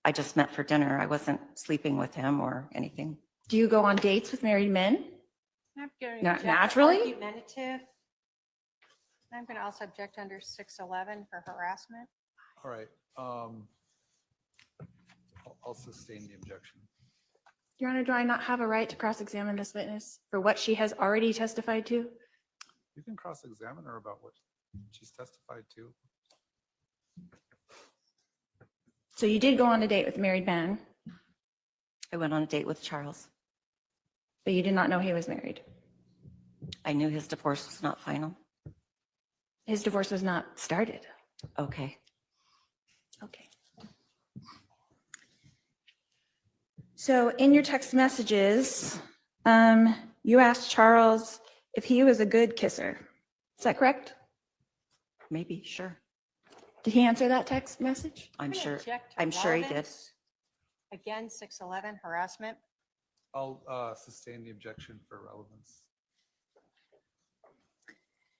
I just met for dinner. I wasn't sleeping with him or anything. Do you go on dates with married men? I'm going to Not object naturally? Argumentative. I'm going to also object under 611 for harassment. All right. I'll sustain the objection. Your Honor, do I not have a right to cross-examine this witness for what she has already testified to? You can cross-examine her about what she's testified to. So you did go on a date with a married man, I went on a date with Charles. but you did not know he was married. I knew his divorce was not final. His divorce was not started. Okay. Okay. So in your text messages, you asked Charles if he was a good kisser. Is that correct? Maybe, sure. Did he answer that text message? I'm gonna sure. object to I'm sure he did. relevance. Again, 611 harassment. I'll sustain the objection for relevance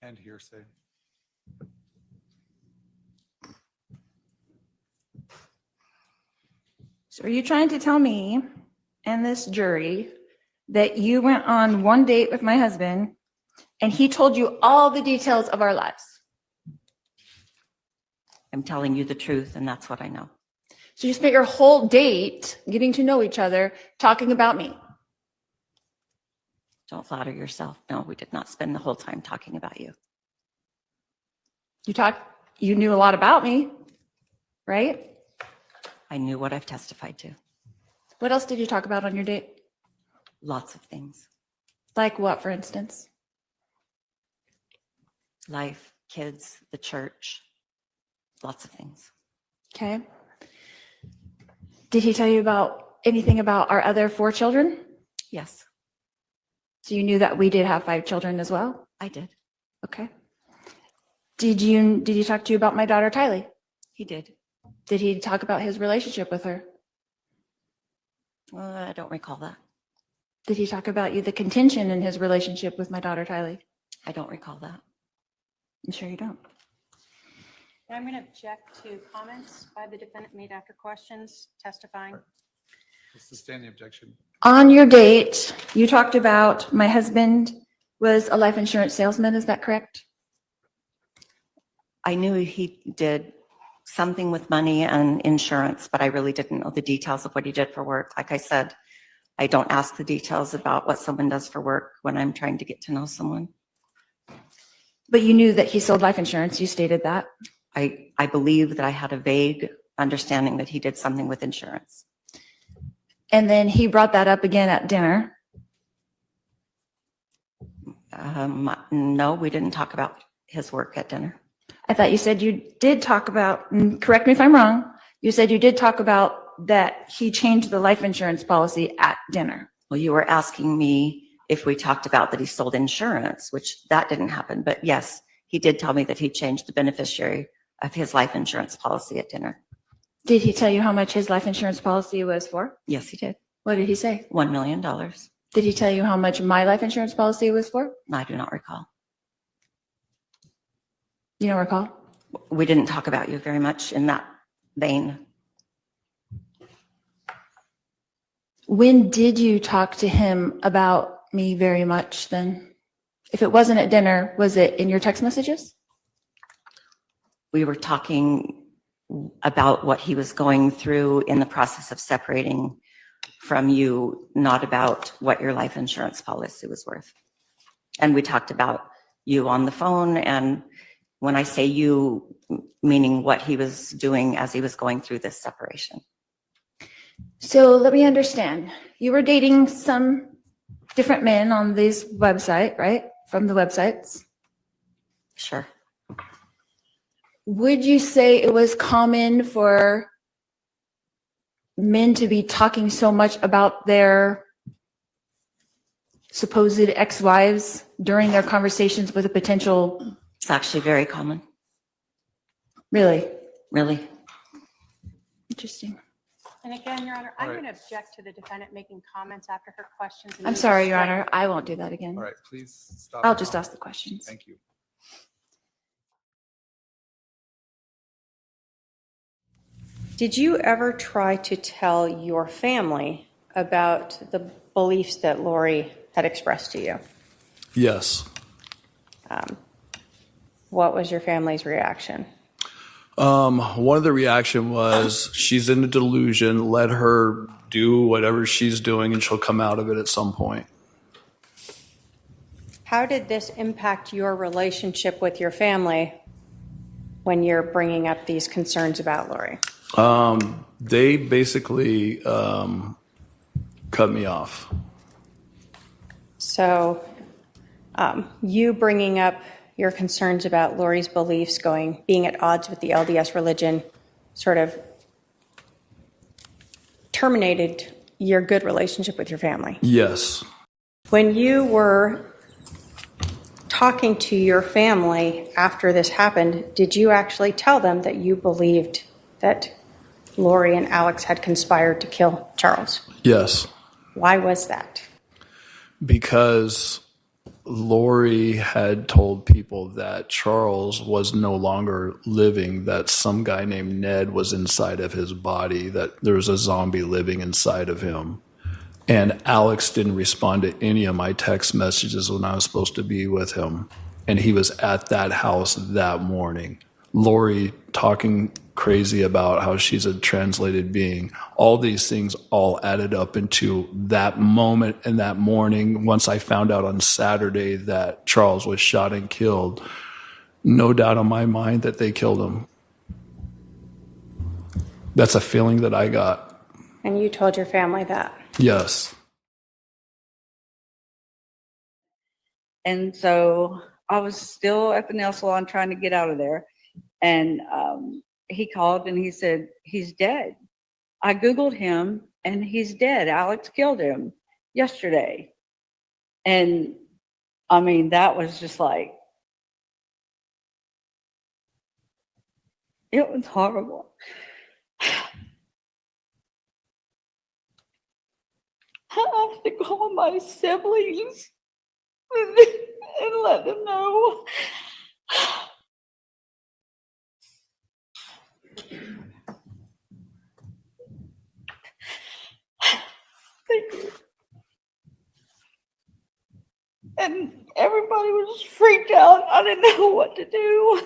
and hearsay. So are you trying to tell me and this jury that you went on one date with my husband and he told you all the details of our lives? I'm telling you the truth, and that's what I know. So you spent your whole date getting to know each other, talking about me. Don't flatter yourself. No, we did not spend the whole time talking about you. You knew a lot about me, right? I knew what I've testified to. What else did you talk about on your date? Lots of things. Like what, for instance? Life, kids, the church, lots of things. Okay. Did he tell you about anything about our other 4 children? Yes, So you knew that we did have 5 children as well? I did. Okay. Did he talk to you about my daughter, Tylee? He did. Did he talk about his relationship with her? I don't recall that. Did he talk about the contention in his relationship with my daughter, Tylee? I don't recall that. I'm sure you don't. And I'm going to object to comments by the defendant made after questions testifying. I'll sustain the objection. On your date, you talked about my husband was a life insurance salesman. Is that correct? I knew he did something with money and insurance, but I really didn't know the details of what he did for work. Like I said, I don't ask the details about what someone does for work when I'm trying to get to know someone. But you knew that he sold life insurance. You stated that. I believe that I had a vague understanding that he did something with insurance. And then he brought that up again at dinner. No, we didn't talk about his work at dinner. I thought you said you did talk about, and correct me if I'm wrong, you said you did talk about that he changed the life insurance policy at dinner. Well, you were asking me if we talked about that he sold insurance, which that didn't happen. But yes, he did tell me that he changed the beneficiary of his life insurance policy at dinner. Did he tell you how much his life insurance policy was for? Yes, he did. What did he say? $1 million. Did he tell you how much my life insurance policy was for? I do not recall. You don't recall? We didn't talk about you very much in that vein. When did you talk to him about me very much then? If it wasn't at dinner, was it in your text messages? We were talking about what he was going through in the process of separating from you, not about what your life insurance policy was worth. And we talked about you on the phone, and when I say you, meaning what he was doing as he was going through this separation. So let me understand. You were dating some different men on this website, right? From the websites. Sure. Would you say it was common for men to be talking so much about their supposed ex-wives during their conversations with a potential? It's actually very common. Really? Really. Interesting. And again, Your Honor, I'm All right. going to object to the defendant making comments after her questions. and I'm use sorry, Your restraint. Honor. I won't do that again. All right, please stop. I'll now. just ask the questions. Thank you. Did you ever try to tell your family about the beliefs that Lori had expressed to you? Yes. What was your family's reaction? One of the reaction was she's in a delusion. Let her do whatever she's doing and she'll come out of it at some point. How did this impact your relationship with your family when you're bringing up these concerns about Lori? They basically cut me off. So you bringing up your concerns about Lori's beliefs being at odds with the LDS religion sort of terminated your good relationship with your family. Yes. When you were talking to your family after this happened, did you actually tell them that you believed that Lori and Alex had conspired to kill Charles? Yes. Why was that? Because Lori had told people that Charles was no longer living, that some guy named Ned was inside of his body, that there was a zombie living inside of him. And Alex didn't respond to any of my text messages when I was supposed to be with him. And he was at that house that morning. Lori talking crazy about how she's a translated being. All these things all added up into that moment and that morning. Once I found out on Saturday that Charles was shot and killed, no doubt in my mind that they killed him. That's a feeling that I got. And you told your family that? Yes. And so I was still at the nail salon trying to get out of there. And he called and he said, he's dead. I Googled him and he's dead. Alex killed him yesterday. And I mean, that was just like, it was horrible. I have to call my siblings and let them know. Thank you. And everybody was freaked out. I didn't know what to do.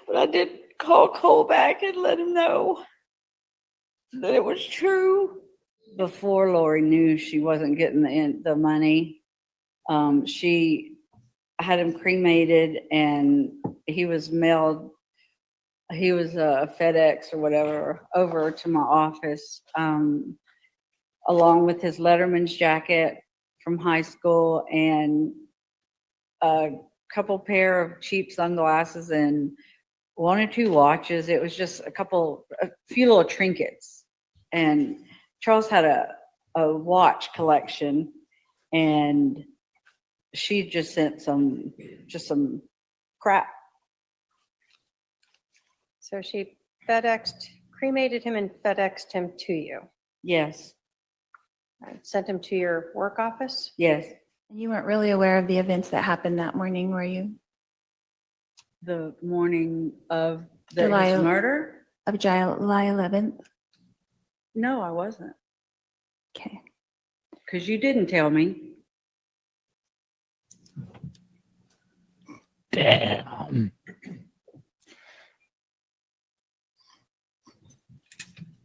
But I did call Cole back and let him know that it was true. Before Lori knew she wasn't getting the money, she had him cremated and he was mailed. He was FedEx or whatever over to my office, along with his Letterman's jacket from high school and a couple pair of cheap sunglasses and 1 or 2 watches. It was just a few little trinkets. And Charles had a watch collection, and she just sent some crap. So she cremated him and FedExed him to you. Yes, Sent him to your work office? yes. You weren't really aware of the events that happened that morning, were you? The morning of his July murder? Of July 11th? No, I wasn't. Okay. Because you didn't tell me. Damn.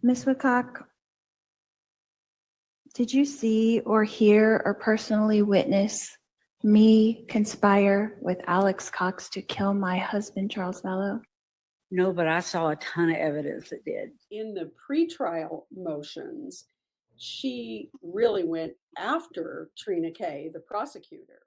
Ms. Woodcock, did you see or hear or personally witness me conspire with Alex Cox to kill my husband, Charles Vallow? No, but I saw a ton of evidence that did. In the pretrial motions, she really went after Trina Kay, the prosecutor.